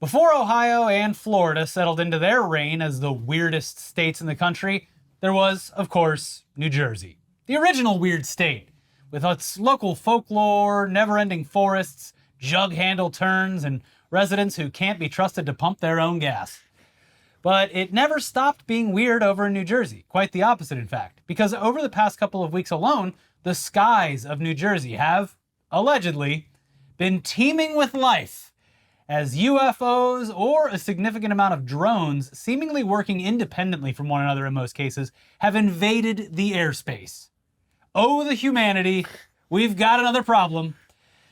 Before Ohio and Florida settled into their reign as the weirdest states in the country, there was, of course, New Jersey. The original weird state, with its local folklore, never-ending forests, jug-handle turns, and residents who can't be trusted to pump their own gas. But it never stopped being weird over in New Jersey. Quite the opposite, in fact. Because over the past couple of weeks alone, the skies of New Jersey have, allegedly, been teeming with life, as UFOs or a significant amount of drones, seemingly working independently from one another in most cases, have invaded the airspace. Oh, the humanity. We've got another problem.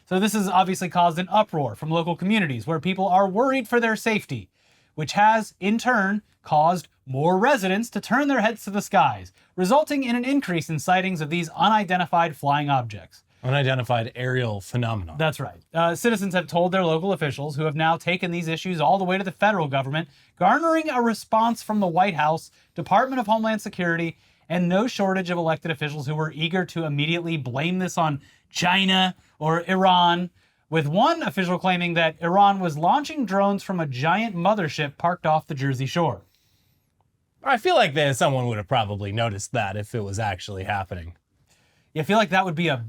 So this has obviously caused an uproar from local communities where people are worried for their safety, which has, in turn, caused more residents to turn their heads to the skies, resulting in an increase in sightings of these unidentified flying objects. Unidentified aerial phenomena. That's right. Citizens have told their local officials, who have now taken these issues all the way to the federal government, garnering a response from the White House, Department of Homeland Security, and no shortage of elected officials who were eager to immediately blame this on China or Iran, with one official claiming that Iran was launching drones from a giant mothership parked off the Jersey shore. I feel like someone would have probably noticed that if it was actually happening. You feel like that would be a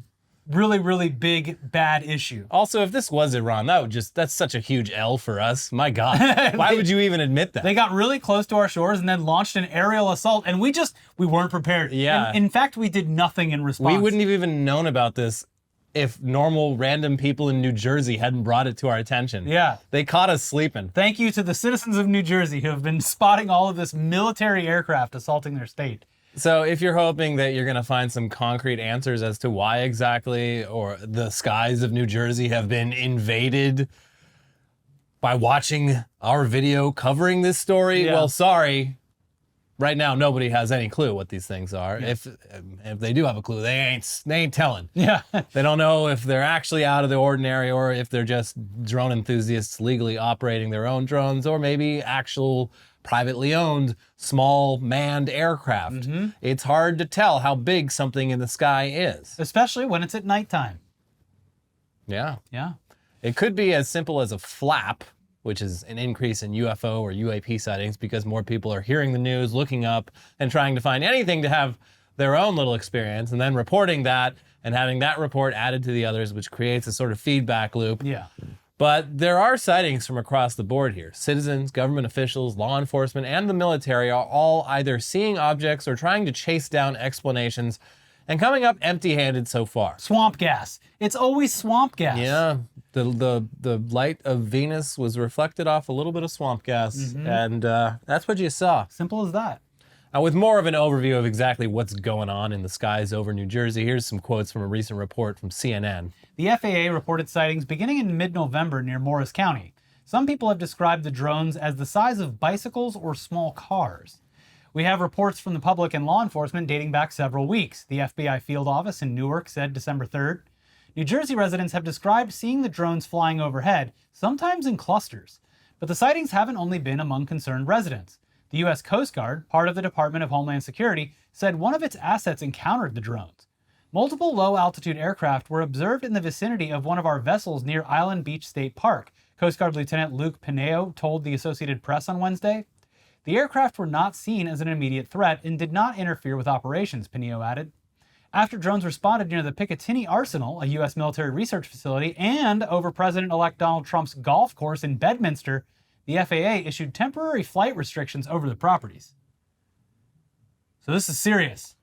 really, really big, bad issue. Also, if this was Iran, that's such a huge L for us. My God. Why would you even admit that? They got really close to our shores and then launched an aerial assault, and we weren't prepared. Yeah. And in fact, we did nothing in response. We wouldn't have even known about this if normal random people in New Jersey hadn't brought it to our attention. Yeah. They caught us sleeping. Thank you to the citizens of New Jersey who have been spotting all of this military aircraft assaulting their state. So if you're hoping that you're going to find some concrete answers as to why exactly or the skies of New Jersey have been invaded by watching our video covering this story, well, sorry. Right now, nobody has any clue what these things are. Yeah. If they do have a clue, they ain't telling. Yeah. They don't know if they're actually out of the ordinary or if they're just drone enthusiasts legally operating their own drones or maybe actual privately owned small manned aircraft. Mm-hmm. It's hard to tell how big something in the sky is. Especially when it's at nighttime. Yeah. Yeah. It could be as simple as a flap, which is an increase in UFO or UAP sightings because more people are hearing the news, looking up, and trying to find anything to have their own little experience, and then reporting that and having that report added to the others, which creates a sort of feedback loop. Yeah. But there are sightings from across the board here. Citizens, government officials, law enforcement, and the military are all either seeing objects or trying to chase down explanations and coming up empty-handed so far. Swamp gas. It's always swamp gas. Yeah. The light of Venus was reflected off a little bit of swamp gas, and that's what you saw. Simple as that. Now, with more of an overview of exactly what's going on in the skies over New Jersey, here's some quotes from a recent report from CNN. The FAA reported sightings beginning in mid-November near Morris County. Some people have described the drones as the size of bicycles or small cars. We have reports from the public and law enforcement dating back several weeks. The FBI field office in Newark said December 3rd. New Jersey residents have described seeing the drones flying overhead, sometimes in clusters. But the sightings haven't only been among concerned residents. The U.S. Coast Guard, part of the Department of Homeland Security, said one of its assets encountered the drones. Multiple low-altitude aircraft were observed in the vicinity of one of our vessels near Island Beach State Park, Coast Guard Lieutenant Luke Pineo told the Associated Press on Wednesday. The aircraft were not seen as an immediate threat and did not interfere with operations, Pineo added. After drones were spotted near the Picatinny Arsenal, a U.S. military research facility, and over President-elect Donald Trump's golf course in Bedminster, the FAA issued temporary flight restrictions over the properties. So this is serious.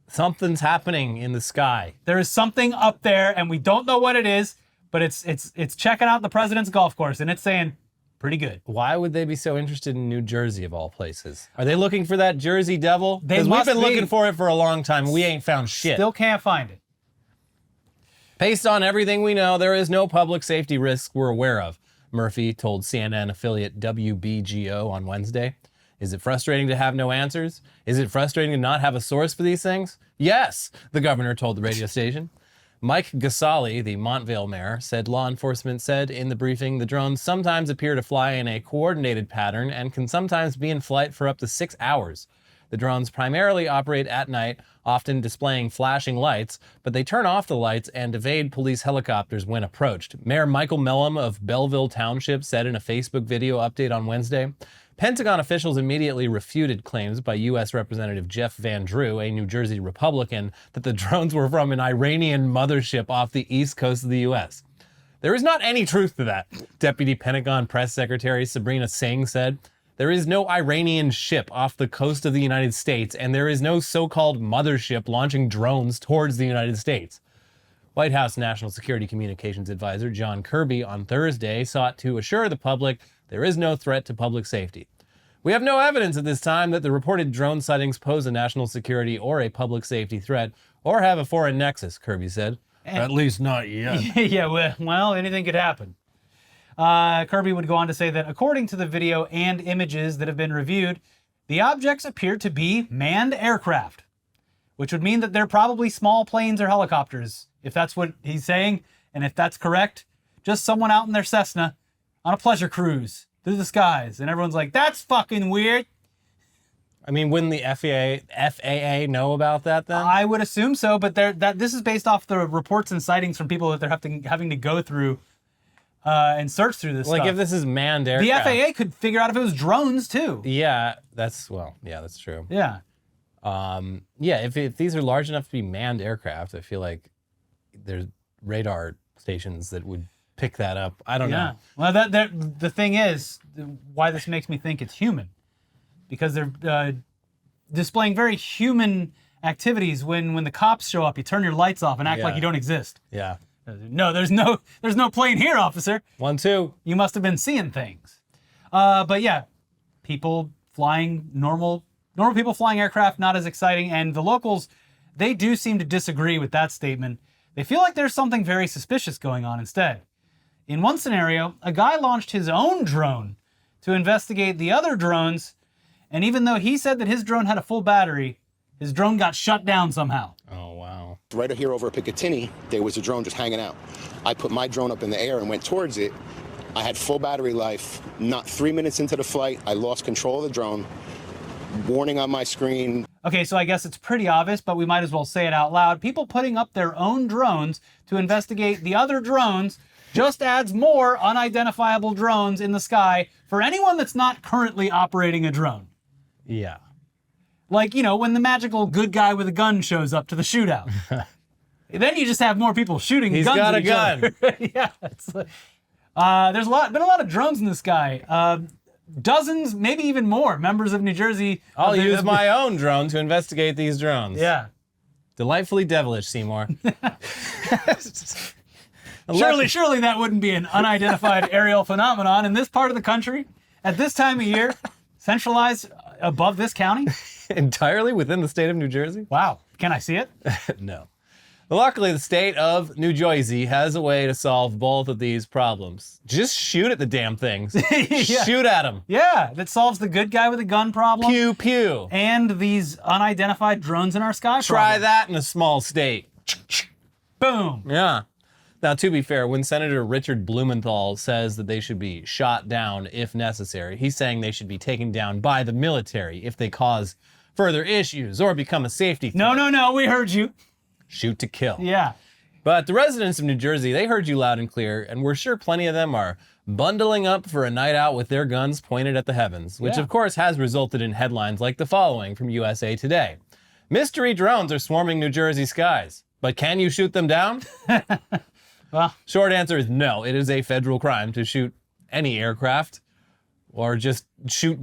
Something's happening in the sky. There is something up there, and we don't know what it is, but it's checking out the president's golf course, and it's saying, pretty good. Why would they be so interested in New Jersey, of all places? Are they looking for that Jersey Devil? Because we've been looking for it for a long time, and we ain't found shit. Still can't find it. Based on everything we know, there is no public safety risk we're aware of, Murphy told CNN affiliate WBGO on Wednesday. Is it frustrating to have no answers? Is it frustrating to not have a source for these things? Yes, the governor told the radio station. Mike Gasali, the Montvale mayor, said law enforcement said in the briefing the drones sometimes appear to fly in a coordinated pattern and can sometimes be in flight for up to 6 hours. The drones primarily operate at night, often displaying flashing lights, but they turn off the lights and evade police helicopters when approached. Mayor Michael Mellum of Belleville Township said in a Facebook video update on Wednesday, Pentagon officials immediately refuted claims by U.S. Representative Jeff Van Drew, a New Jersey Republican, that the drones were from an Iranian mothership off the east coast of the U.S. There is not any truth to that, Deputy Pentagon Press Secretary Sabrina Singh said. There is no Iranian ship off the coast of the United States, and there is no so-called mothership launching drones towards the United States. White House National Security Communications Advisor John Kirby on Thursday sought to assure the public there is no threat to public safety. We have no evidence at this time that the reported drone sightings pose a national security or a public safety threat or have a foreign nexus, Kirby said. At least not yet. Yeah, well, anything could happen. Kirby would go on to say that according to the video and images that have been reviewed, the objects appear to be manned aircraft, which would mean that they're probably small planes or helicopters, if that's what he's saying, and if that's correct. Just someone out in their Cessna on a pleasure cruise through the skies, and everyone's like, that's fucking weird. I mean, wouldn't the FAA know about that then? I would assume so, but this is based off the reports and sightings from people that they're having to go through and search through this stuff. Like if this is manned aircraft. The FAA could figure out if it was drones too. Yeah, that's true. Yeah. If these are large enough to be manned aircraft, I feel like there's radar stations that would pick that up. I don't know. Well, the thing is, why this makes me think it's human, because they're displaying very human activities. When the cops show up, you turn your lights off and act like you don't exist. Yeah. No, there's no plane here, officer. 1, 2. You must have been seeing things. But yeah, people flying normal people flying aircraft, not as exciting. And the locals, they do seem to disagree with that statement. They feel like there's something very suspicious going on instead. In one scenario, a guy launched his own drone to investigate the other drones, and even though he said that his drone had a full battery, his drone got shut down somehow. Oh, wow. Right here over Picatinny, there was a drone just hanging out. I put my drone up in the air and went towards it. I had full battery life. Not 3 minutes into the flight, I lost control of the drone. Warning on my screen. Okay, so I guess it's pretty obvious, but we might as well say it out loud. People putting up their own drones to investigate the other drones just adds more unidentifiable drones in the sky for anyone that's not currently operating a drone. Yeah. Like, when the magical good guy with a gun shows up to the shootout. Then you just have more people shooting He's guns got at a each gun. other. Yeah. It's like, there's been a lot of drones in the sky. Dozens, maybe even more, members of New Jersey. I'll use my own drone to investigate these drones. Yeah. Delightfully devilish, Seymour. Surely that wouldn't be an unidentified aerial phenomenon in this part of the country at this time of year, centralized above this county. Entirely within the state of New Jersey? Wow. Can I see it? No. But luckily, the state of New Jersey has a way to solve both of these problems. Just shoot at the damn things. Yeah. Shoot at them. Yeah, that solves the good guy with a gun problem. Pew, pew. And these unidentified drones in our sky Try problem. that in a small state. Boom. Yeah. Now, to be fair, when Senator Richard Blumenthal says that they should be shot down if necessary, he's saying they should be taken down by the military if they cause further issues or become a safety threat. No, we heard you. Shoot to kill. Yeah. But the residents of New Jersey, they heard you loud and clear, and we're sure plenty of them are bundling up for a night out with their guns pointed at the heavens, which of course has resulted in headlines like the following from USA Today. Mystery drones are swarming New Jersey skies, but can you shoot them down? Well, short answer is no. It is a federal crime to shoot any aircraft or just shoot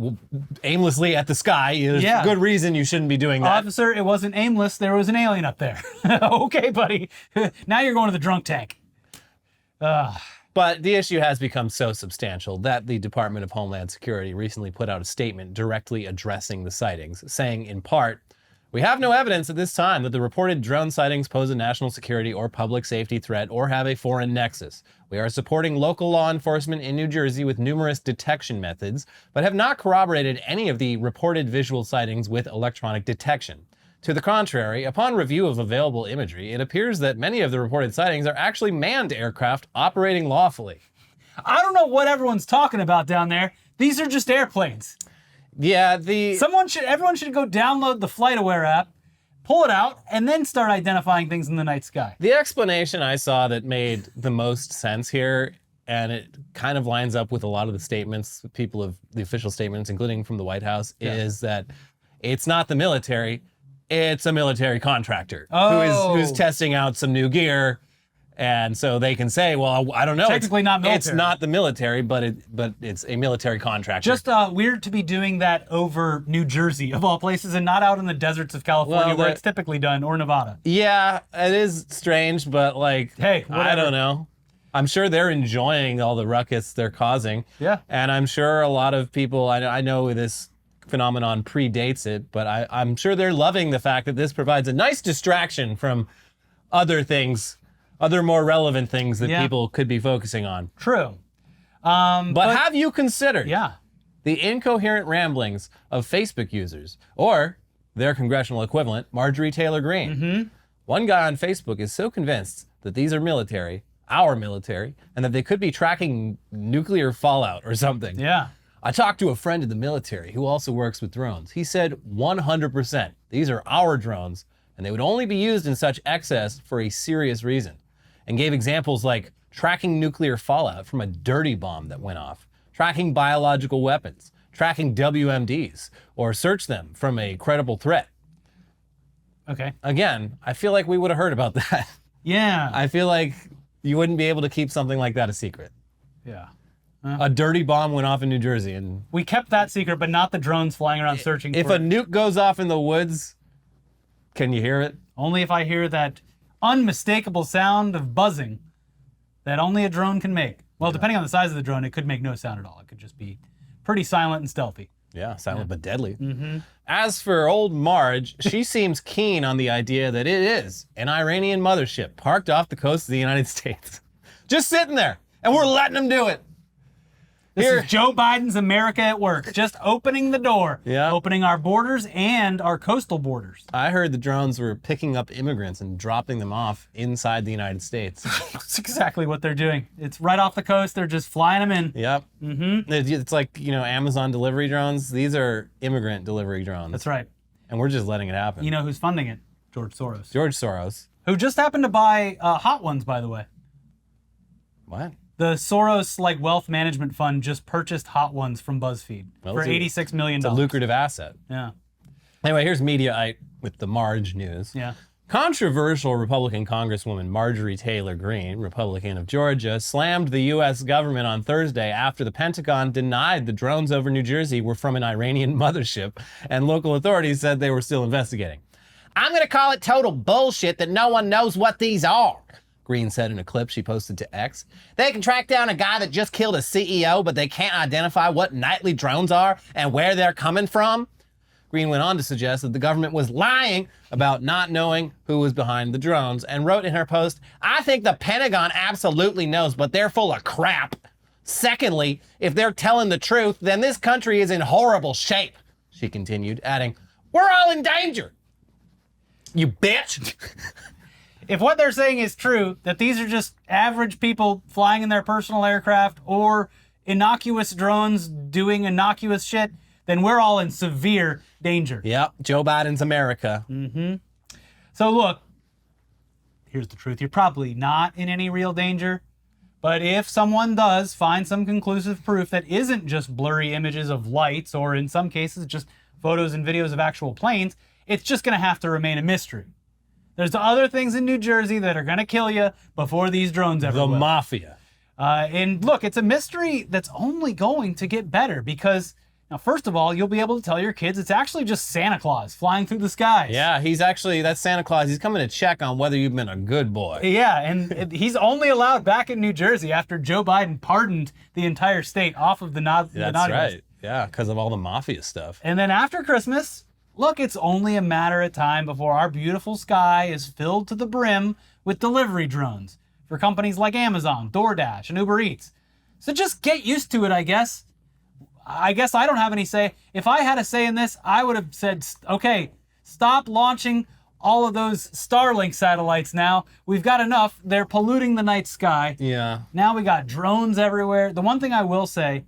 aimlessly at the sky. There's a good reason you shouldn't be doing that. Officer, it wasn't aimless. There was an alien up there. Okay, buddy. Now you're going to the drunk tank. But the issue has become so substantial that the Department of Homeland Security recently put out a statement directly addressing the sightings, saying in part, "We have no evidence at this time that the reported drone sightings pose a national security or public safety threat or have a foreign nexus. We are supporting local law enforcement in New Jersey with numerous detection methods, but have not corroborated any of the reported visual sightings with electronic detection. To the contrary, upon review of available imagery, it appears that many of the reported sightings are actually manned aircraft operating lawfully." I don't know what everyone's talking about down there. These are just airplanes. Yeah, Everyone should go download the FlightAware app, pull it out, and then start identifying things in the night sky. the explanation I saw that made the most sense here, and it kind of lines up with a lot of the statements, the official statements, including from the White House, is that it's not the military, it's a military contractor who's testing out some new gear. And so they can say, well, I don't know. Technically not military. It's not the military, but it's a military contractor. Just weird to be doing that over New Jersey, of all places, and not out in the deserts of California where it's typically done, or Nevada. Yeah, it is strange, but like, hey, I don't know. I'm sure they're enjoying all the ruckus they're causing. Yeah. And I'm sure a lot of people, I know this phenomenon predates it, but I'm sure they're loving the fact that this provides a nice distraction from other things, other more relevant things that people could be focusing on. True. But have you considered Yeah. the incoherent ramblings of Facebook users, or their congressional equivalent, Marjorie Taylor Greene? Mm-hmm. One guy on Facebook is so convinced that these are military, our military, and that they could be tracking nuclear fallout or something. Yeah. I talked to a friend in the military who also works with drones. He said 100%, these are our drones, and they would only be used in such excess for a serious reason. And gave examples like tracking nuclear fallout from a dirty bomb that went off, tracking biological weapons, tracking WMDs, or search them from a credible threat. Okay. Again, I feel like we would have heard about that. Yeah. I feel like you wouldn't be able to keep something like that a secret. Yeah. A dirty bomb went off in New Jersey, and We kept that secret, but not the drones flying around searching if for a it. nuke goes off in the woods, can you hear it? Only if I hear that unmistakable sound of buzzing that only a drone can make. Well, depending on the size of the drone, it could make no sound at all. It could just be pretty silent and stealthy. Yeah, silent but deadly. Mm-hmm. As for old Marge, she seems keen on the idea that it is an Iranian mothership parked off the coast of the United States. Just sitting there, and we're letting them do it. This is Joe Biden's America at work, just opening the door, opening our borders and our coastal borders. I heard the drones were picking up immigrants and dropping them off inside the United States. That's exactly what they're doing. It's right off the coast. They're just flying them in. Yep. Mm-hmm. It's like, Amazon delivery drones. These are immigrant delivery drones. That's right. And we're just letting it happen. You know who's funding it? George Soros. George Soros. Who just happened to buy Hot Ones, by the way. What? The Soros wealth management fund just purchased Hot Ones from BuzzFeed for $86 million. It's a lucrative asset. Yeah. Anyway, here's Mediaite with the Marge news. Yeah. Controversial Republican Congresswoman Marjorie Taylor Greene, Republican of Georgia, slammed the U.S. government on Thursday after the Pentagon denied the drones over New Jersey were from an Iranian mothership, and local authorities said they were still investigating. I'm going to call it total bullshit that no one knows what these are, Greene said in a clip she posted to X. They can track down a guy that just killed a CEO, but they can't identify what nightly drones are and where they're coming from. Greene went on to suggest that the government was lying about not knowing who was behind the drones and wrote in her post, I think the Pentagon absolutely knows, but they're full of crap. Secondly, if they're telling the truth, then this country is in horrible shape, she continued, adding, we're all in danger. You bitch. If what they're saying is true, that these are just average people flying in their personal aircraft or innocuous drones doing innocuous shit, then we're all in severe danger. Yep, Joe Biden's America. Mm-hmm. So look, here's the truth. You're probably not in any real danger, but if someone does find some conclusive proof that isn't just blurry images of lights or in some cases just photos and videos of actual planes, it's just going to have to remain a mystery. There's other things in New Jersey that are going to kill you before these drones ever will. The mafia. And look, it's a mystery that's only going to get better because, now, first of all, you'll be able to tell your kids it's actually just Santa Claus flying through the skies. Yeah, that's Santa Claus. He's coming to check on whether you've been a good boy. Yeah, and he's only allowed back in New Jersey after Joe Biden pardoned the entire state off of the naughty list. That's right. Yeah, because of all the mafia stuff. And then after Christmas, look, it's only a matter of time before our beautiful sky is filled to the brim with delivery drones for companies like Amazon, DoorDash, and Uber Eats. So just get used to it, I guess. I guess I don't have any say. If I had a say in this, I would have said, okay, stop launching all of those Starlink satellites now. We've got enough. They're polluting the night sky. Yeah. Now we got drones everywhere. The one thing I will say,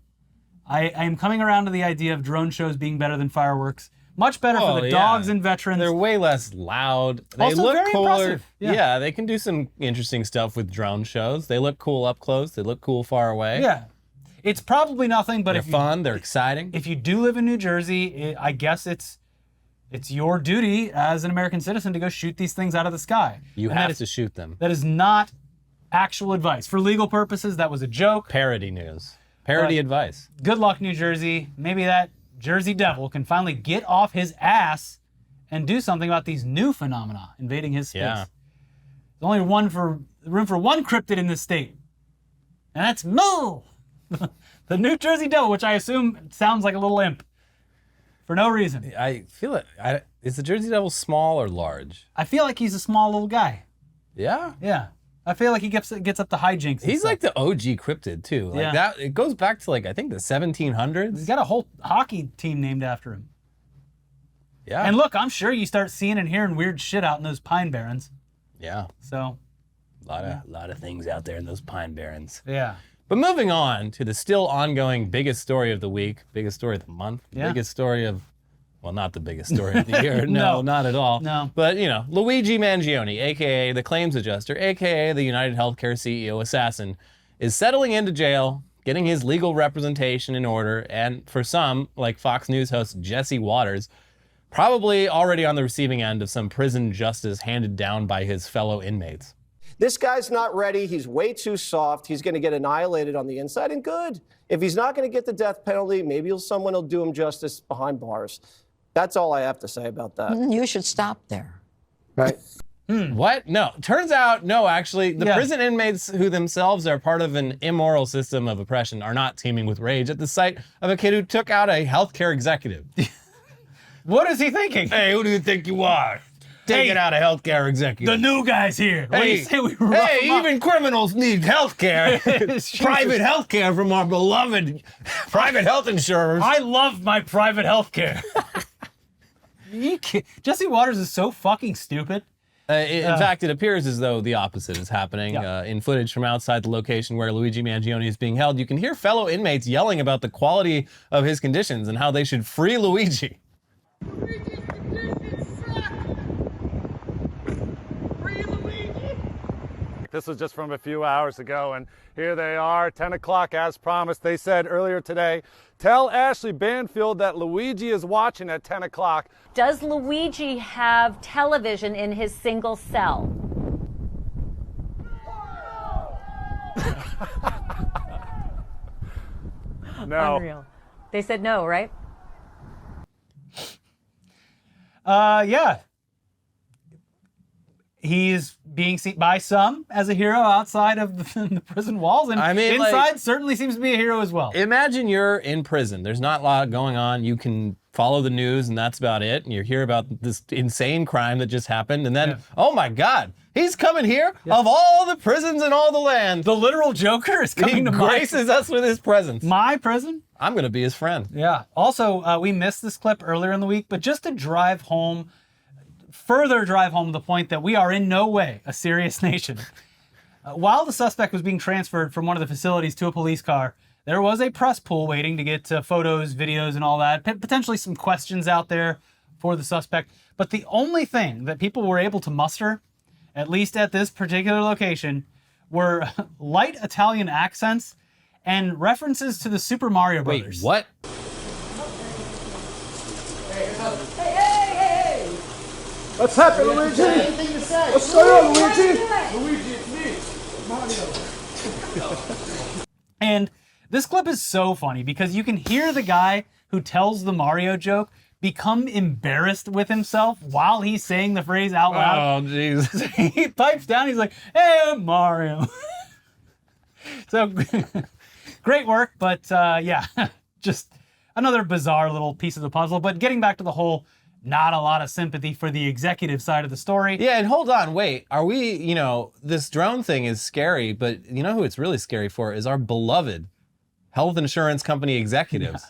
I am coming around to the idea of drone shows being better than fireworks. Much better for the dogs and veterans. They're way less loud. They Also look very cooler. impressive. Yeah, they can do some interesting stuff with drone shows. They look cool up close. They look cool far away. Yeah. It's probably nothing, but They're fun. They're exciting. If you do live in New Jersey, I guess it's your duty as an American citizen to go shoot these things out of the sky. You have to shoot them. That is not actual advice. For legal purposes, that was a joke. Parody news. Parody advice. Good luck, New Jersey. Maybe that Jersey Devil can finally get off his ass and do something about these new phenomena invading his space. Yeah. There's only room for one cryptid in this state, and that's Moo, the New Jersey Devil, which I assume sounds like a little imp for no reason. I feel it. Is the Jersey Devil small or large? I feel like he's a small little guy. Yeah. Yeah. I feel like he gets up to hijinks. He's stuff. like the OG cryptid too. Like that. It goes back to like I think the 1700s. He's got a whole hockey team named after him. Yeah. And look, I'm sure you start seeing and hearing weird shit out in those Pine Barrens. Yeah. So. A lot of things out there in those Pine Barrens. Yeah. But moving on to the still ongoing biggest story of the week, biggest story of the month, biggest story of, well, not the biggest story of the year. No, not at all. No. But, Luigi Mangione, a.k.a. the claims adjuster, a.k.a. the United Healthcare CEO assassin, is settling into jail, getting his legal representation in order, and for some, like Fox News host Jesse Waters, probably already on the receiving end of some prison justice handed down by his fellow inmates. This guy's not ready. He's way too soft. He's going to get annihilated on the inside, and good. If he's not going to get the death penalty, maybe someone will do him justice behind bars. That's all I have to say about that. You should stop there. Right? What? No. Turns out, no, actually, the prison inmates who themselves are part of an immoral system of oppression are not teeming with rage at the sight of a kid who took out a healthcare executive. What is he thinking? Hey, who do you think you are? Taking out a healthcare executive. The new guy's here. What do you say we rough him up? Even criminals need health care. Private health care from our beloved private health insurers. I love my private health care. Jesse Waters is so fucking stupid. In fact, it appears as though the opposite is happening. Yeah. In footage from outside the location where Luigi Mangione is being held, you can hear fellow inmates yelling about the quality of his conditions and how they should free Luigi. Luigi's conditions suck! Free Luigi! This was just from a few hours ago, and here they are, 10 o'clock as promised. They said earlier today, tell Ashley Banfield that Luigi is watching at 10 o'clock. Does Luigi have television in his single cell? No. Unreal. They said no, right? Yeah. He's being seen by some as a hero outside of the prison walls, and inside certainly seems to be a hero as well. Imagine you're in prison. There's not a lot going on. You can follow the news, and that's about it. And you hear about this insane crime that just happened, and then, oh my God, he's coming here of all the prisons in all the land. The literal Joker is coming to graces us with his presence. My prison? I'm going to be his friend. Yeah. Also, we missed this clip earlier in the week, but just to further drive home the point that we are in no way a serious nation. While the suspect was being transferred from one of the facilities to a police car, there was a press pool waiting to get photos, videos, and all that. Potentially some questions out there for the suspect. But the only thing that people were able to muster, at least at this particular location, were light Italian accents and references to the Super Mario Brothers. Wait, what? What's happening, Luigi? Anything to say? What's going on, Luigi? Luigi, it's me, Mario. And this clip is so funny because you can hear the guy who tells the Mario joke become embarrassed with himself while he's saying the phrase out loud. Oh, jeez. He pipes down, he's like, hey, Mario. So, great work, but yeah, just another bizarre little piece of the puzzle. But getting back to the whole not a lot of sympathy for the executive side of the story. Yeah, and hold on, wait. Are we, this drone thing is scary, but you know who it's really scary for is our beloved health insurance company executives.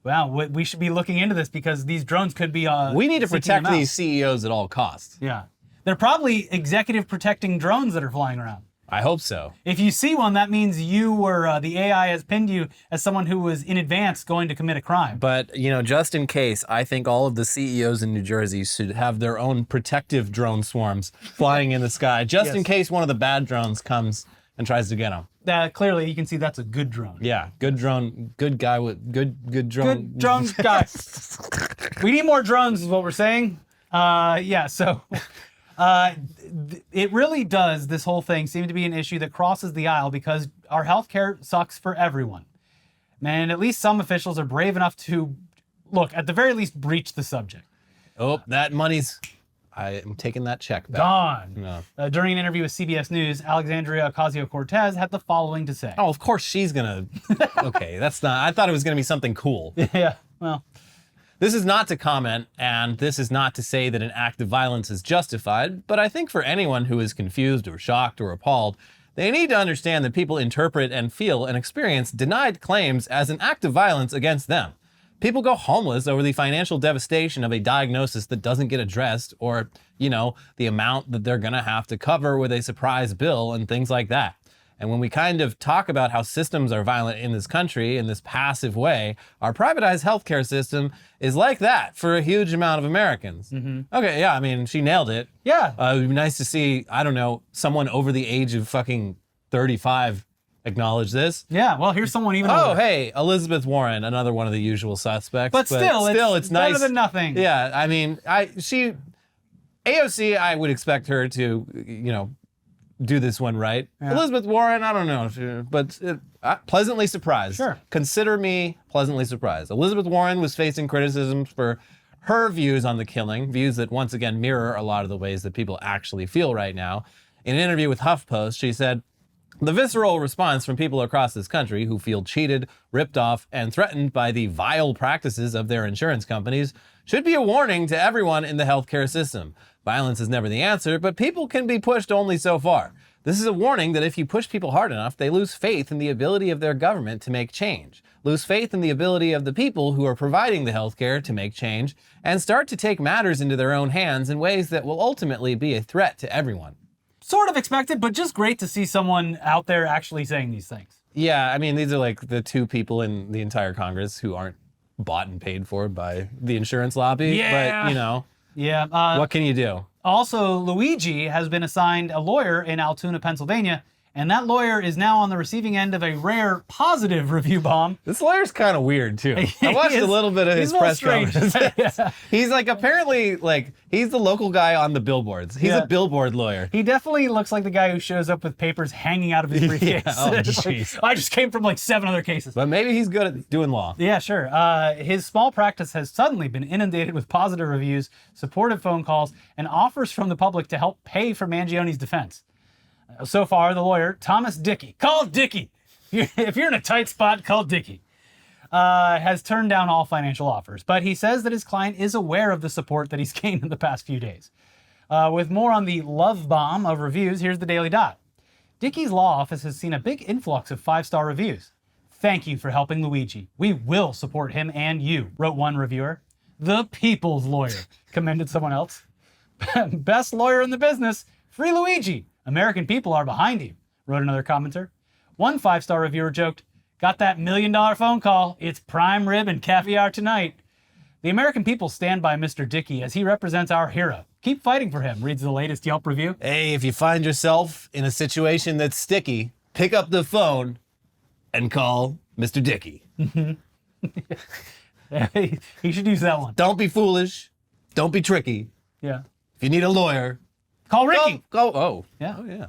Wow, we should be looking into this because these drones could be we need to seeking protect them out. these CEOs at all costs. Yeah. They're probably executive protecting drones that are flying around. I hope so. If you see one, that means you were, the AI has pinned you as someone who was in advance going to commit a crime. But, just in case, I think all of the CEOs in New Jersey should have their own protective drone swarms flying in the sky, just in case one of the bad drones comes and tries to get them. Clearly, you can see that's a good drone. Yeah, good drone, good guy with good drone. Good drone guy. We need more drones is what we're saying. It really does, this whole thing, seem to be an issue that crosses the aisle because our healthcare sucks for everyone. And at least some officials are brave enough to, look, at the very least, breach the subject. Oh, that money's... I am taking that check back. Gone. No. During an interview with CBS News, Alexandria Ocasio-Cortez had the following to say. Oh, of course she's gonna... Okay, that's not... I thought it was gonna be something cool. Yeah, well... This is not to comment, and this is not to say that an act of violence is justified, but I think for anyone who is confused or shocked or appalled, they need to understand that people interpret and feel and experience denied claims as an act of violence against them. People go homeless over the financial devastation of a diagnosis that doesn't get addressed, or, the amount that they're gonna have to cover with a surprise bill and things like that. And when we kind of talk about how systems are violent in this country in this passive way, our privatized healthcare system is like that for a huge amount of Americans. Mm-hmm. Okay, yeah, I mean, she nailed it. Yeah. It would be nice to see, I don't know, someone over the age of fucking 35 acknowledge this. Yeah, well, here's someone even Oh, older. hey, Elizabeth Warren, another one of the usual suspects. But still, it's nice. better than nothing. Yeah, I mean, AOC, I would expect her to, do this one right. Yeah. Elizabeth Warren, I don't know, but pleasantly surprised. Sure. Consider me pleasantly surprised. Elizabeth Warren was facing criticisms for her views on the killing, views that once again mirror a lot of the ways that people actually feel right now. In an interview with HuffPost, she said, "The visceral response from people across this country who feel cheated, ripped off, and threatened by the vile practices of their insurance companies should be a warning to everyone in the healthcare system. Violence is never the answer, but people can be pushed only so far. This is a warning that if you push people hard enough, they lose faith in the ability of their government to make change, lose faith in the ability of the people who are providing the healthcare to make change, and start to take matters into their own hands in ways that will ultimately be a threat to everyone." Sort of expected, but just great to see someone out there actually saying these things. Yeah, I mean, these are like the two people in the entire Congress who aren't bought and paid for by the insurance lobby. Yeah. But, Yeah. what can you do? Also, Luigi has been assigned a lawyer in Altoona, Pennsylvania, and that lawyer is now on the receiving end of a rare positive review bomb. This lawyer's kind of weird, too. I watched a little bit of his press conference. Yeah. He's apparently, he's the local guy on the billboards. He's a billboard lawyer. He definitely looks like the guy who shows up with papers hanging out of his briefcase. Yeah, oh, It's like, jeez. I just came from 7 other cases. But maybe he's good at doing law. Yeah, sure. His small practice has suddenly been inundated with positive reviews, supportive phone calls, and offers from the public to help pay for Mangione's defense. So far, the lawyer, Thomas Dickey, call Dickey. If you're in a tight spot, call Dickey, has turned down all financial offers. But he says that his client is aware of the support that he's gained in the past few days. With more on the love bomb of reviews, here's the Daily Dot. Dickey's law office has seen a big influx of 5-star reviews. "Thank you for helping Luigi. We will support him and you," wrote one reviewer. "The people's lawyer," commended someone else. "Best lawyer in the business. Free Luigi. American people are behind you," wrote another commenter. One 5-star reviewer joked, "Got that $1 million phone call. It's prime rib and caviar tonight." "The American people stand by Mr. Dickey as he represents our hero. Keep fighting for him," reads the latest Yelp review. Hey, if you find yourself in a situation that's sticky, pick up the phone and call Mr. Dickey. He should use that one. Don't be foolish. Don't be tricky. Yeah. If you need a lawyer, Call Ricky. go. Oh, Yeah. Oh, yeah.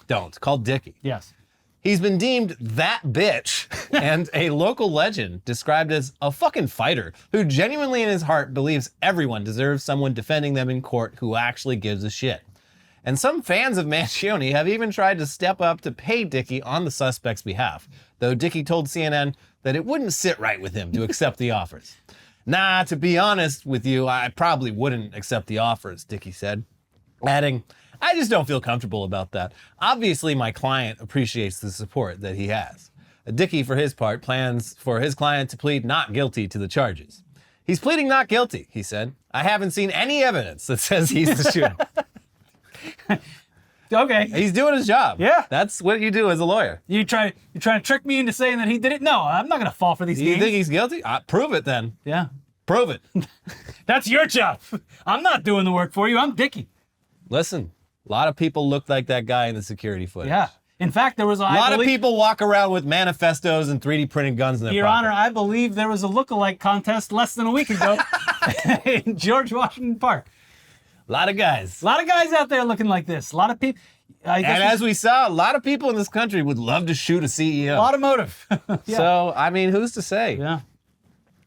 Don't. Call Dickey. Yes. He's been deemed that bitch and a local legend described as a fucking fighter who genuinely in his heart believes everyone deserves someone defending them in court who actually gives a shit. And some fans of Mangione have even tried to step up to pay Dickey on the suspect's behalf, though Dickey told CNN that it wouldn't sit right with him to accept the offers. "Nah, to be honest with you, I probably wouldn't accept the offers," Dickey said, adding, "I just don't feel comfortable about that. Obviously, my client appreciates the support that he has." Dickey, for his part, plans for his client to plead not guilty to the charges. "He's pleading not guilty," he said. "I haven't seen any evidence that says he's the shooter." Okay. He's doing his job. Yeah. That's what you do as a lawyer. You're trying to trick me into saying that he did it? No, I'm not going to fall for these You games. think he's guilty? Prove it then. Yeah. Prove it. That's your job. I'm not doing the work for you. I'm Dickie. Listen, a lot of people look like that guy in the security footage. Yeah. In fact, there was A lot of people walk around with manifestos and 3D printed guns in their Your pocket. Honor, I believe there was a lookalike contest less than a week ago in George Washington Park. A lot of guys. A lot of guys out there looking like this. A lot of people. And as we saw, a lot of people in this country would love to shoot a CEO. automotive. Yeah. So, I mean, who's to say? Yeah.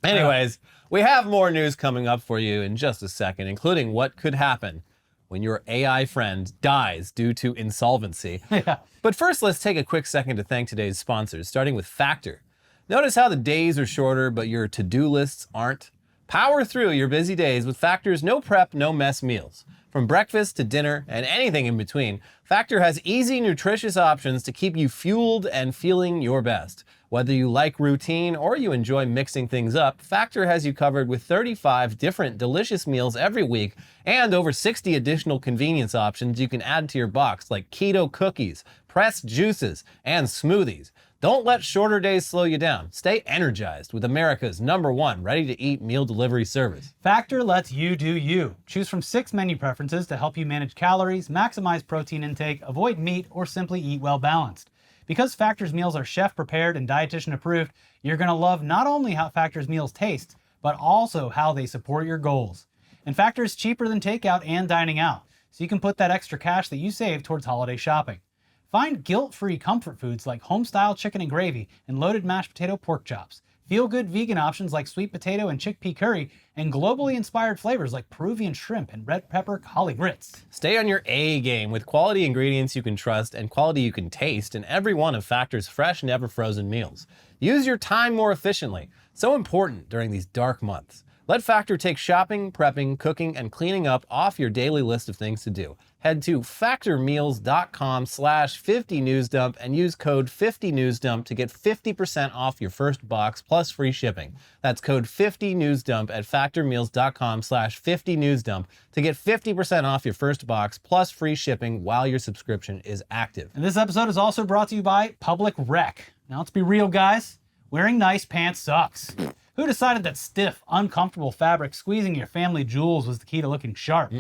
Anyways, we have more news coming up for you in just a second, including what could happen when your AI friend dies due to insolvency. Yeah. But first, let's take a quick second to thank today's sponsors, starting with Factor. Notice how the days are shorter, but your to-do lists aren't? Power through your busy days with Factor's no prep, no mess meals. From breakfast to dinner and anything in between, Factor has easy, nutritious options to keep you fueled and feeling your best. Whether you like routine or you enjoy mixing things up, Factor has you covered with 35 different delicious meals every week and over 60 additional convenience options you can add to your box, like keto cookies, pressed juices, and smoothies. Don't let shorter days slow you down. Stay energized with America's #1 ready-to-eat meal delivery service. Factor lets you do you. Choose from 6 menu preferences to help you manage calories, maximize protein intake, avoid meat, or simply eat well balanced. Because Factor's meals are chef prepared and dietitian approved, you're going to love not only how Factor's meals taste, but also how they support your goals. And Factor is cheaper than takeout and dining out, so you can put that extra cash that you save towards holiday shopping. Find guilt-free comfort foods like home-style chicken and gravy and loaded mashed potato pork chops. Feel-good vegan options like sweet potato and chickpea curry, and globally inspired flavors like Peruvian shrimp and red pepper collie grits. Stay on your A game with quality ingredients you can trust and quality you can taste in every one of Factor's fresh, never frozen meals. Use your time more efficiently. So important during these dark months. Let Factor take shopping, prepping, cooking, and cleaning up off your daily list of things to do. Head to factormeals.com/50newsdump and use code 50newsdump to get 50% off your first box plus free shipping. That's code 50newsdump at factormeals.com/50newsdump to get 50% off your first box plus free shipping while your subscription is active. And this episode is also brought to you by Public Rec. Now let's be real, guys. Wearing nice pants sucks. Who decided that stiff, uncomfortable fabric squeezing your family jewels was the key to looking sharp?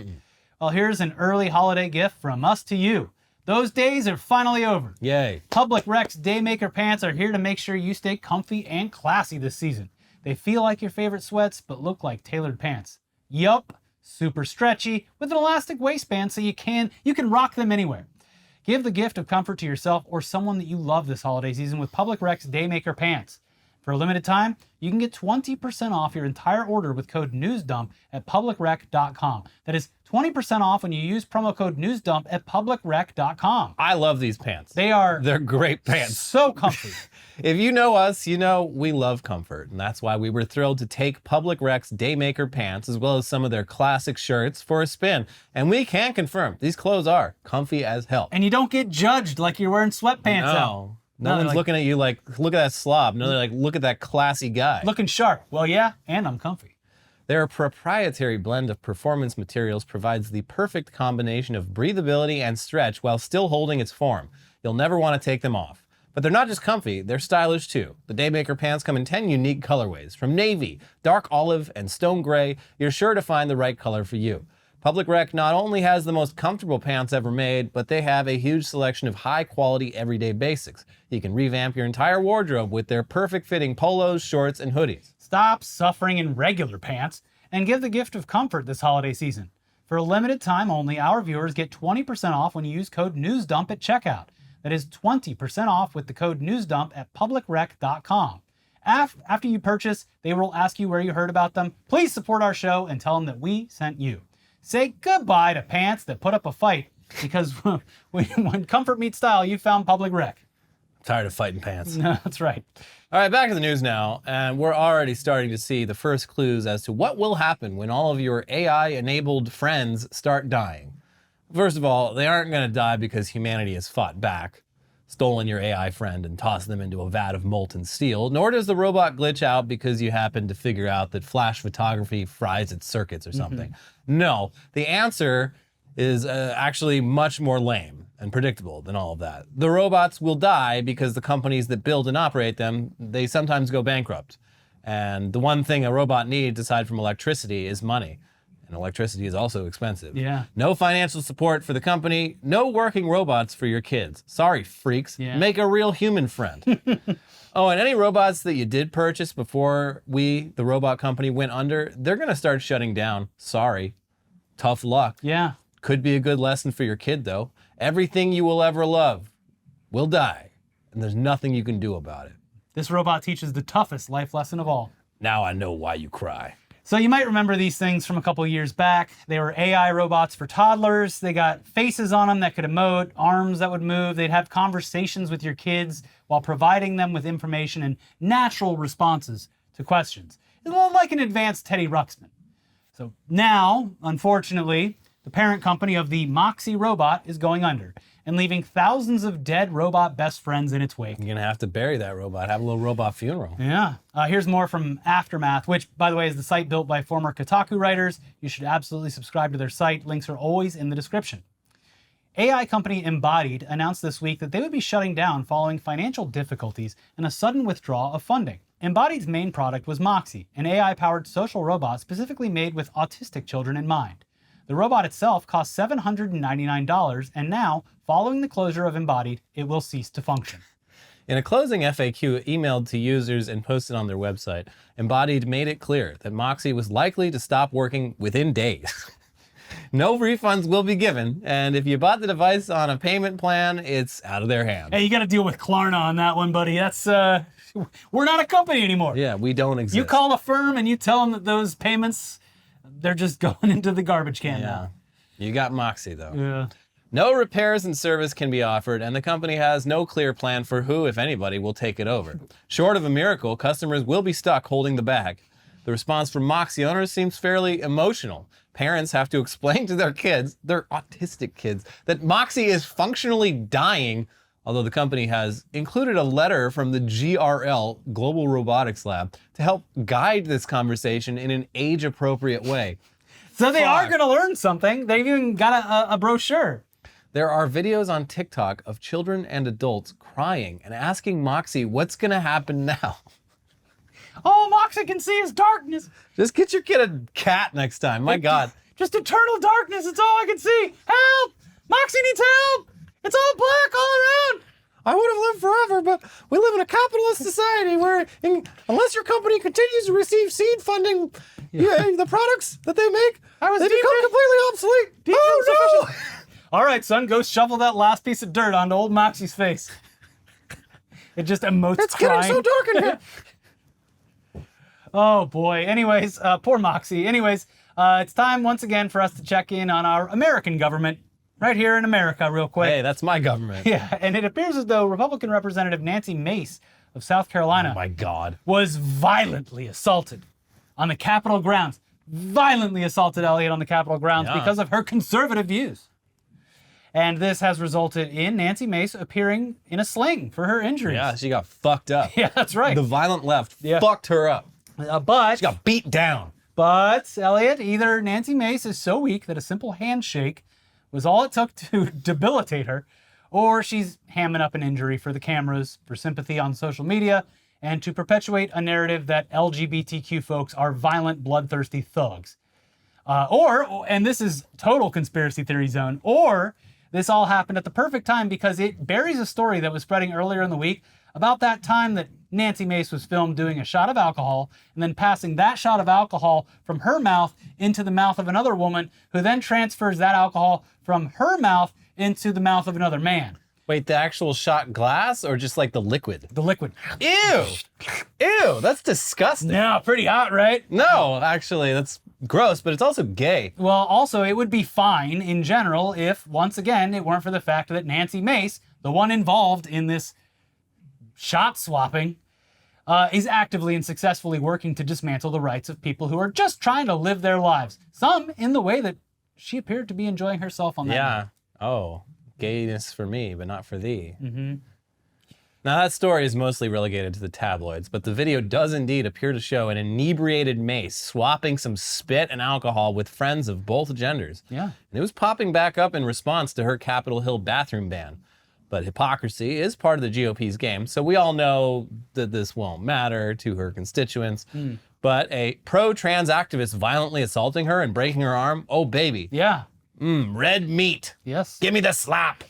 Well, here's an early holiday gift from us to you. Those days are finally over. Yay. Public Rec's Daymaker pants are here to make sure you stay comfy and classy this season. They feel like your favorite sweats, but look like tailored pants. Yup, super stretchy, with an elastic waistband so you can rock them anywhere. Give the gift of comfort to yourself or someone that you love this holiday season with Public Rec's Daymaker pants. For a limited time, you can get 20% off your entire order with code NEWSDUMP at publicrec.com. That is 20% off when you use promo code NEWSDUMP at publicrec.com. I love these pants. They're great pants. so comfy. If you know us, you know we love comfort, and that's why we were thrilled to take Public Rec's Daymaker pants as well as some of their classic shirts for a spin. And we can confirm these clothes are comfy as hell. And you don't get judged like you're wearing sweatpants out. No. No they're one's like, looking at you like, look at that slob. No, they're like, look at that classy guy. looking sharp. Well, yeah, and I'm comfy. Their proprietary blend of performance materials provides the perfect combination of breathability and stretch while still holding its form. You'll never want to take them off. But they're not just comfy, they're stylish too. The Daymaker pants come in 10 unique colorways. From navy, dark olive, and stone gray, you're sure to find the right color for you. Public Rec not only has the most comfortable pants ever made, but they have a huge selection of high-quality everyday basics. You can revamp your entire wardrobe with their perfect-fitting polos, shorts, and hoodies. Stop suffering in regular pants and give the gift of comfort this holiday season. For a limited time only, our viewers get 20% off when you use code NEWSDUMP at checkout. That is 20% off with the code NEWSDUMP at publicrec.com. After you purchase, they will ask you where you heard about them. Please support our show and tell them that we sent you. Say goodbye to pants that put up a fight, because when comfort meets style, you found Public Rec. Tired of fighting pants. No, that's right. All right, back to the news now, and we're already starting to see the first clues as to what will happen when all of your AI-enabled friends start dying. First of all, they aren't going to die because humanity has fought back, stolen your AI friend and tossed them into a vat of molten steel, nor does the robot glitch out because you happen to figure out that flash photography fries its circuits or something. No, the answer is actually much more lame and predictable than all of that. The robots will die because the companies that build and operate them, they sometimes go bankrupt. And the one thing a robot needs aside from electricity is money. And electricity is also expensive. Yeah. No financial support for the company, no working robots for your kids. Sorry, freaks. Yeah. Make a real human friend. Oh, and any robots that you did purchase before the robot company, went under, they're going to start shutting down. Sorry. Tough luck. Yeah. Could be a good lesson for your kid, though. Everything you will ever love will die, and there's nothing you can do about it. This robot teaches the toughest life lesson of all. Now I know why you cry. So you might remember these things from a couple years back. They were AI robots for toddlers. They got faces on them that could emote, arms that would move. They'd have conversations with your kids while providing them with information and natural responses to questions. It's a little like an advanced Teddy Ruxpin. So now, unfortunately, the parent company of the Moxie robot is going under and leaving thousands of dead robot best friends in its wake. You're going to have to bury that robot, have a little robot funeral. Yeah. Here's more from Aftermath, which, by the way, is the site built by former Kotaku writers. You should absolutely subscribe to their site. Links are always in the description. AI company Embodied announced this week that they would be shutting down following financial difficulties and a sudden withdrawal of funding. Embodied's main product was Moxie, an AI-powered social robot specifically made with autistic children in mind. The robot itself cost $799, and now, following the closure of Embodied, it will cease to function. In a closing FAQ emailed to users and posted on their website, Embodied made it clear that Moxie was likely to stop working within days. No refunds will be given, and if you bought the device on a payment plan, it's out of their hands. Hey, you got to deal with Klarna on that one, buddy. That's, we're not a company anymore. Yeah, we don't exist. You call a firm and you tell them that those payments, they're just going into the garbage can now. You got Moxie, though. Yeah. No repairs and service can be offered, and the company has no clear plan for who, if anybody, will take it over. Short of a miracle, customers will be stuck holding the bag. The response from Moxie owners seems fairly emotional. Parents have to explain to their kids, their autistic kids, that Moxie is functionally dying, although the company has included a letter from the GRL, Global Robotics Lab, to help guide this conversation in an age-appropriate way. So they are going to learn something. They've even got a brochure. There are videos on TikTok of children and adults crying and asking Moxie what's going to happen now. All Moxie can see is darkness. Just get your kid a cat next time. My God. Just eternal darkness. It's all I can see. Help! Moxie needs help! It's all black all around. I would have lived forever, but we live in a capitalist society where unless your company continues to receive seed funding, the products that they make, they become completely obsolete. Oh, no! All right, son, go shovel that last piece of dirt onto old Moxie's face. It just emotes It's crying. getting so dark in here. Oh, boy. Anyways, poor Moxie. Anyways, it's time once again for us to check in on our American government right here in America real quick. Hey, that's my government. Yeah, and it appears as though Republican Representative Nancy Mace of South Carolina Oh, my God. was violently assaulted on the Capitol grounds. Violently assaulted, Elliot, on the Capitol grounds because of her conservative views. And this has resulted in Nancy Mace appearing in a sling for her injuries. Yeah, she got fucked up. Yeah, that's right. The violent left fucked her up. But She got beat down. But, Elliot, either Nancy Mace is so weak that a simple handshake was all it took to debilitate her, or she's hamming up an injury for the cameras, for sympathy on social media, and to perpetuate a narrative that LGBTQ folks are violent, bloodthirsty thugs. And this is total conspiracy theory zone, or this all happened at the perfect time because it buries a story that was spreading earlier in the week about that time that Nancy Mace was filmed doing a shot of alcohol and then passing that shot of alcohol from her mouth into the mouth of another woman who then transfers that alcohol from her mouth into the mouth of another man. Wait, the actual shot glass or just like the liquid? The liquid. Ew! Ew, that's disgusting. Yeah, pretty hot, right? No, actually, that's gross, but it's also gay. Well, also, it would be fine in general if, once again, it weren't for the fact that Nancy Mace, the one involved in this shot swapping, is actively and successfully working to dismantle the rights of people who are just trying to live their lives. Some in the way that she appeared to be enjoying herself on that night. Oh, gayness for me, but not for thee. Now, that story is mostly relegated to the tabloids, but the video does indeed appear to show an inebriated Mace swapping some spit and alcohol with friends of both genders. Yeah. And it was popping back up in response to her Capitol Hill bathroom ban. But hypocrisy is part of the GOP's game, so we all know that this won't matter to her constituents. But a pro-trans activist violently assaulting her and breaking her arm, oh baby. Yeah. Red meat. Yes. Give me the slap.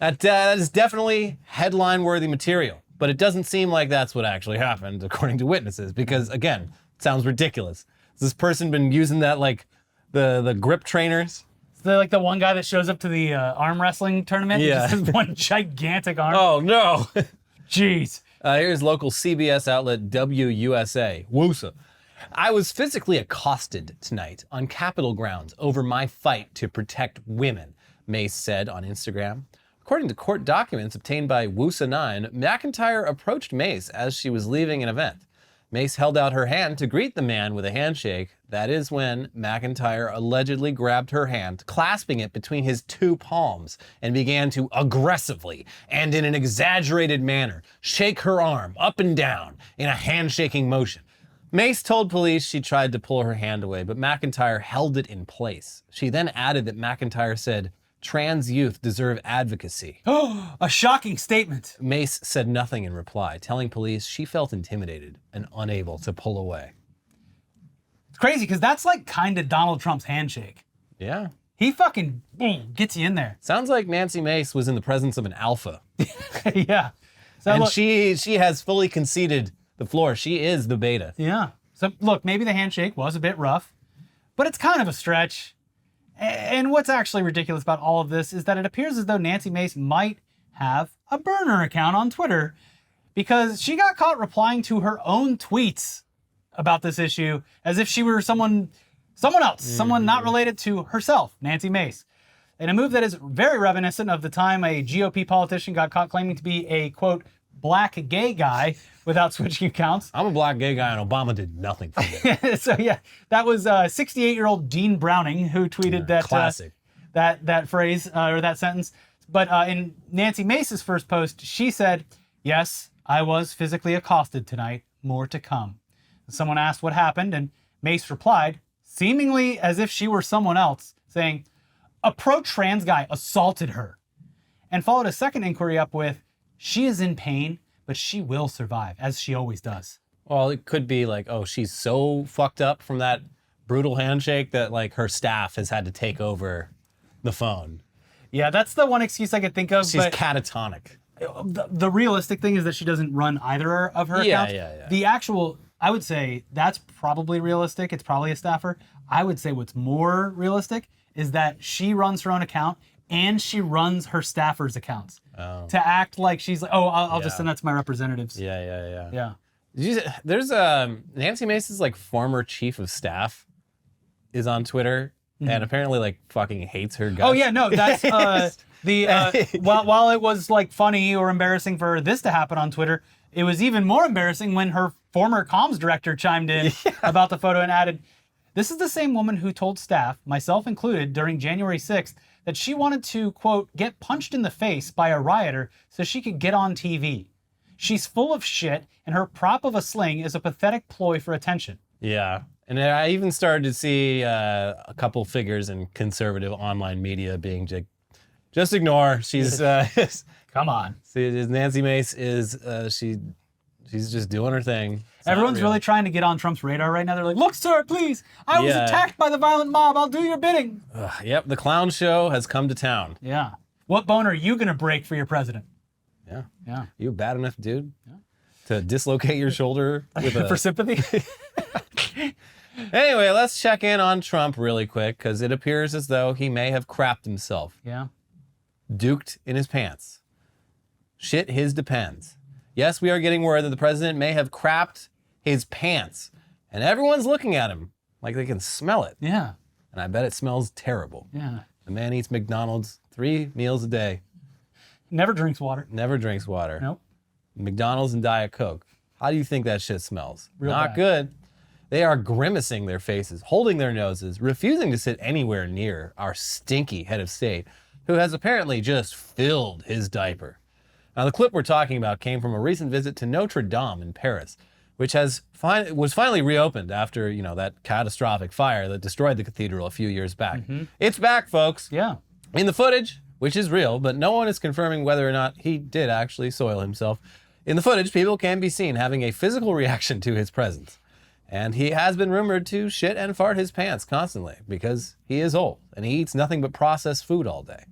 That is definitely headline-worthy material, but it doesn't seem like that's what actually happened, according to witnesses, because, again, it sounds ridiculous. Has this person been using that, like, the grip trainers? Like the one guy that shows up to the arm wrestling tournament. Yeah. Just has one gigantic arm. Oh, no. Jeez. Here's local CBS outlet WUSA. WUSA. I was physically accosted tonight on Capitol grounds over my fight to protect women, Mace said on Instagram. According to court documents obtained by WUSA 9, McIntyre approached Mace as she was leaving an event. Mace held out her hand to greet the man with a handshake. That is when McIntyre allegedly grabbed her hand, clasping it between his two palms, and began to aggressively and in an exaggerated manner shake her arm up and down in a handshaking motion. Mace told police she tried to pull her hand away, but McIntyre held it in place. She then added that McIntyre said, "Trans youth deserve advocacy." Oh, a shocking statement. Mace said nothing in reply, telling police she felt intimidated and unable to pull away. It's crazy because that's like kind of Donald Trump's handshake. Yeah. He fucking boom, gets you in there. Sounds like Nancy Mace was in the presence of an alpha. Yeah. So And look, she has fully conceded the floor. She is the beta. yeah. So look, maybe the handshake was a bit rough, but it's kind of a stretch. And what's actually ridiculous about all of this is that it appears as though Nancy Mace might have a burner account on Twitter because she got caught replying to her own tweets about this issue as if she were someone else, someone not related to herself, Nancy Mace. In a move that is very reminiscent of the time a GOP politician got caught claiming to be a, quote, black gay guy without switching accounts. I'm a black gay guy and Obama did nothing for me. So yeah, that was 68-year-old Dean Browning who tweeted that classic. that phrase or that sentence. But in Nancy Mace's first post, she said, "Yes, I was physically accosted tonight. More to come." Someone asked what happened, and Mace replied, seemingly as if she were someone else, saying, "A pro-trans guy assaulted her," and followed a second inquiry up with, "She is in pain, but she will survive, as she always does." Well, it could be like, oh, she's so fucked up from that brutal handshake that like her staff has had to take over the phone. Yeah, that's the one excuse I could think of. She's but catatonic. the realistic thing is that she doesn't run either of her Yeah, accounts. yeah. The actual, I would say that's probably realistic. It's probably a staffer. I would say what's more realistic is that she runs her own account and she runs her staffers' accounts to act like she's like, oh, I'll just send that to my representatives. Yeah. Yeah. There's Nancy Mace's like former chief of staff is on Twitter and apparently like fucking hates her guts. Oh yeah, no, that's while it was like funny or embarrassing for this to happen on Twitter, it was even more embarrassing when her former comms director chimed in about the photo and added, "This is the same woman who told staff, myself included, during January 6th, that she wanted to, quote, get punched in the face by a rioter so she could get on TV. She's full of shit, and her prop of a sling is a pathetic ploy for attention." Yeah. And I even started to see a couple figures in conservative online media being just ignore. She's Come on. see, Nancy Mace is she's just doing her thing. It's not Everyone's real. really trying to get on Trump's radar right now. They're like, "Look, sir, please. I was Yeah. attacked by the violent mob. I'll do your bidding." Yep, the clown show has come to town. Yeah. What bone are you going to break for your president? Yeah. Yeah. You bad enough, dude, to dislocate your shoulder with a... For sympathy? Anyway, let's check in on Trump really quick, because it appears as though he may have crapped himself. Yeah. Duked in his pants. Shit his depends. Yes, we are getting word that the president may have crapped his pants, and everyone's looking at him like they can smell it. Yeah. And I bet it smells terrible. Yeah. The man eats McDonald's 3 meals a day, Never drinks water. never drinks water. Nope. McDonald's and Diet Coke. How do you think that shit smells? Real Not bad. good. They are grimacing their faces, holding their noses, refusing to sit anywhere near our stinky head of state, who has apparently just filled his diaper. Now, the clip we're talking about came from a recent visit to Notre Dame in Paris, which was finally reopened after, that catastrophic fire that destroyed the cathedral a few years back. It's back, folks. Yeah. In the footage, which is real, but no one is confirming whether or not he did actually soil himself. In the footage, people can be seen having a physical reaction to his presence. And he has been rumored to shit and fart his pants constantly because he is old and he eats nothing but processed food all day.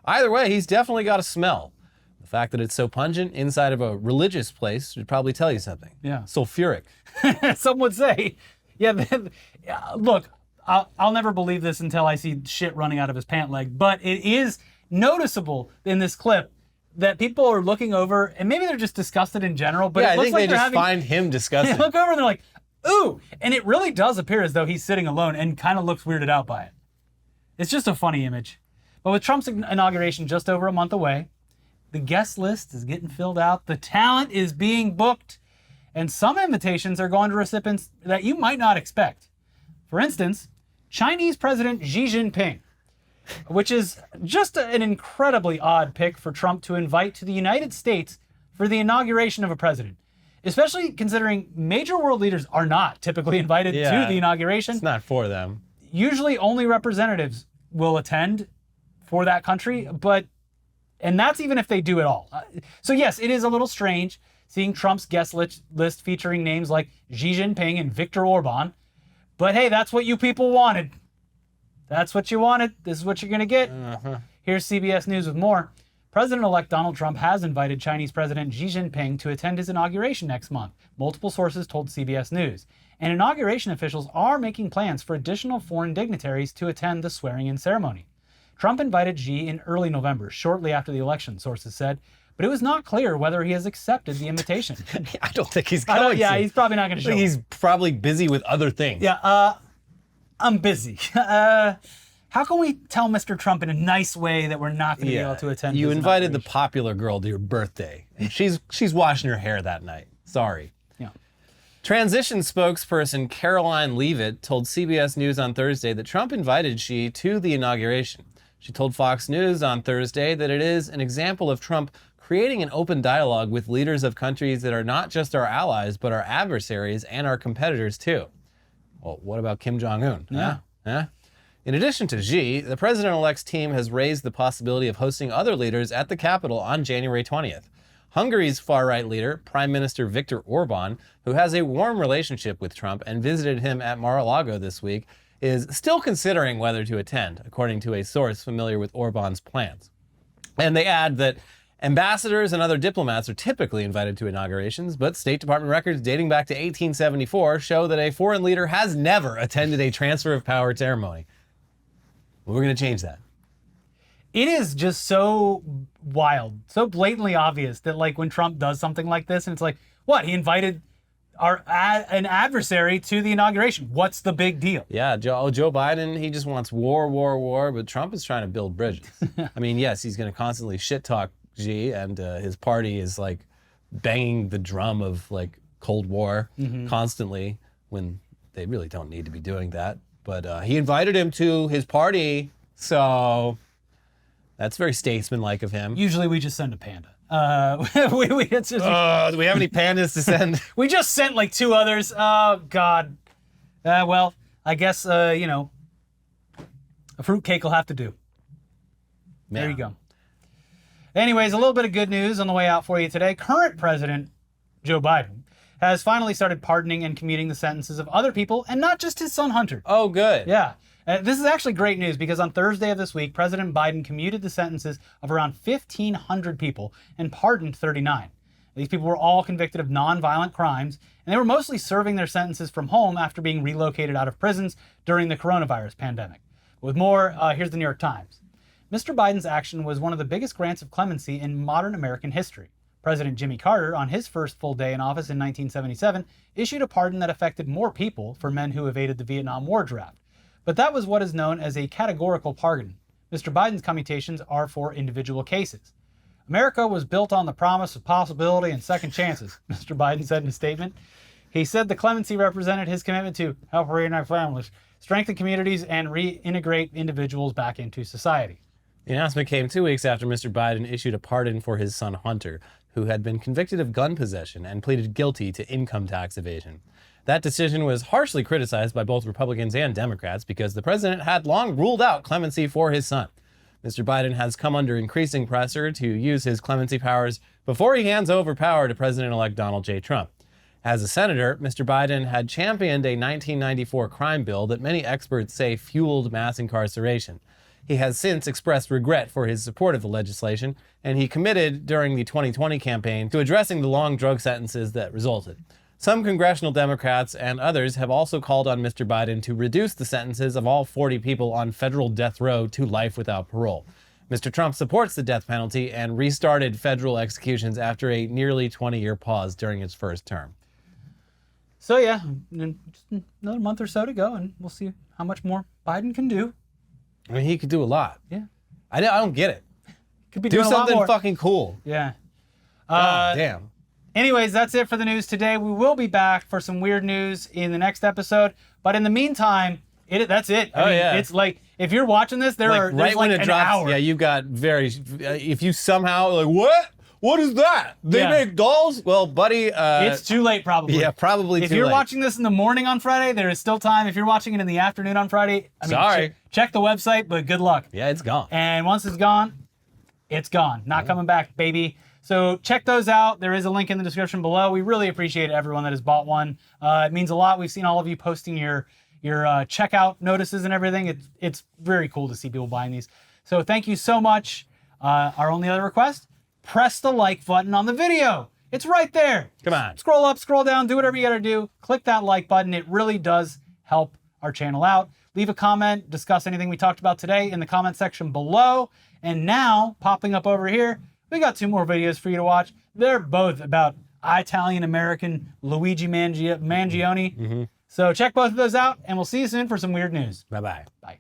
Either way, he's definitely got a smell. The fact that it's so pungent inside of a religious place should probably tell you something. Yeah. Sulfuric. Some would say. Yeah, look, I'll never believe this until I see shit running out of his pant leg, but it is noticeable in this clip that people are looking over, and maybe they're just disgusted in general, but Yeah, it looks I think like they they're just find him disgusting. They look over and they're like, ooh, and it really does appear as though he's sitting alone and kind of looks weirded out by it. It's just a funny image. But with Trump's inauguration just over a month away, the guest list is getting filled out, the talent is being booked, and some invitations are going to recipients that you might not expect. For instance, Chinese President Xi Jinping, which is just an incredibly odd pick for Trump to invite to the United States for the inauguration of a president, especially considering major world leaders are not typically invited to the inauguration. It's not for them. Usually only representatives will attend for that country, and that's even if they do it all. So yes, it is a little strange seeing Trump's guest list featuring names like Xi Jinping and Viktor Orban, but hey, that's what you people wanted. That's what you wanted. This is what you're going to get. Here's CBS News with more. President-elect Donald Trump has invited Chinese President Xi Jinping to attend his inauguration next month, multiple sources told CBS News. And inauguration officials are making plans for additional foreign dignitaries to attend the swearing-in ceremony. Trump invited Xi in early November, shortly after the election, sources said, but it was not clear whether he has accepted the invitation. I don't think he's going to. He's probably not going to show up. He's probably busy with other things. Yeah, I'm busy. How can we tell Mr. Trump in a nice way that we're not going to be able to attend? You his invited the inauguration? popular girl to your birthday. And she's washing her hair that night. Sorry. Yeah. Transition spokesperson Caroline Leavitt told CBS News on Thursday that Trump invited Xi to the inauguration. She told Fox News on Thursday that it is an example of Trump creating an open dialogue with leaders of countries that are not just our allies, but our adversaries and our competitors too. Well, what about Kim Jong-un? Yeah. Huh? In addition to Xi, the president-elect's team has raised the possibility of hosting other leaders at the Capitol on January 20th. Hungary's far-right leader, Prime Minister Viktor Orban, who has a warm relationship with Trump and visited him at Mar-a-Lago this week, is still considering whether to attend, according to a source familiar with Orban's plans. And they add that ambassadors and other diplomats are typically invited to inaugurations, but State Department records dating back to 1874 show that a foreign leader has never attended a transfer of power ceremony. We're going to change that. It is just so wild, so blatantly obvious that like when Trump does something like this and it's like, what? He invited an adversary to the inauguration. What's the big deal? Yeah, Joe Biden, he just wants war, but Trump is trying to build bridges. I mean, yes, he's going to constantly shit talk Xi, and his party is like banging the drum of like Cold War constantly when they really don't need to be doing that. But he invited him to his party, so that's very statesman-like of him. Usually we just send a panda. Do we have any pandas to send? We just sent like 2 others. Oh, God. Well, I guess, a fruitcake will have to do. There you go. Anyways, a little bit of good news on the way out for you today. Current President Joe Biden has finally started pardoning and commuting the sentences of other people, and not just his son Hunter. Oh, good. Yeah. This is actually great news because on Thursday of this week, President Biden commuted the sentences of around 1,500 people and pardoned 39. These people were all convicted of nonviolent crimes, and they were mostly serving their sentences from home after being relocated out of prisons during the coronavirus pandemic. With more, here's the New York Times. Mr. Biden's action was one of the biggest grants of clemency in modern American history. President Jimmy Carter, on his first full day in office in 1977, issued a pardon that affected more people for men who evaded the Vietnam War draft. But that was what is known as a categorical pardon. Mr. Biden's commutations are for individual cases. America was built on the promise of possibility and second chances, Mr. Biden said in a statement. He said the clemency represented his commitment to help reunite families, strengthen communities, and reintegrate individuals back into society. The announcement came 2 weeks after Mr. Biden issued a pardon for his son Hunter, who had been convicted of gun possession and pleaded guilty to income tax evasion. That decision was harshly criticized by both Republicans and Democrats because the president had long ruled out clemency for his son. Mr. Biden has come under increasing pressure to use his clemency powers before he hands over power to President-elect Donald J. Trump. As a senator, Mr. Biden had championed a 1994 crime bill that many experts say fueled mass incarceration. He has since expressed regret for his support of the legislation, and he committed during the 2020 campaign to addressing the long drug sentences that resulted. Some congressional Democrats and others have also called on Mr. Biden to reduce the sentences of all 40 people on federal death row to life without parole. Mr. Trump supports the death penalty and restarted federal executions after a nearly 20-year pause during his first term. So yeah, just another month or so to go, and we'll see how much more Biden can do. I mean, he could do a lot. Yeah. I don't get it. Could be Do doing a lot something more. fucking cool. Yeah. God damn. Anyways, that's it for the news today. We will be back for some weird news in the next episode. But in the meantime, that's it. I mean, yeah. It's like, if you're watching this, there's Right like when it an drops, hour. yeah, you've got if you somehow, like, what? What is that? They Yeah. make dolls? Well, buddy. It's too late, probably. Yeah, probably If too you're late. watching this in the morning on Friday, there is still time. If you're watching it in the afternoon on Friday, I mean, Sorry. check the website, but good luck. Yeah, it's gone. And once it's gone, it's gone. Not coming back, baby. So check those out. There is a link in the description below. We really appreciate everyone that has bought one. It means a lot. We've seen all of you posting your checkout notices and everything. It's very cool to see people buying these. So thank you so much. Our only other request, press the like button on the video. It's right there. Come on. Scroll up, scroll down, do whatever you gotta do. Click that like button. It really does help our channel out. Leave a comment, discuss anything we talked about today in the comment section below. And now, popping up over here, we got 2 more videos for you to watch. They're both about Italian-American Luigi Mangione. So check both of those out, and we'll see you soon for some weird news. Bye-bye. Bye.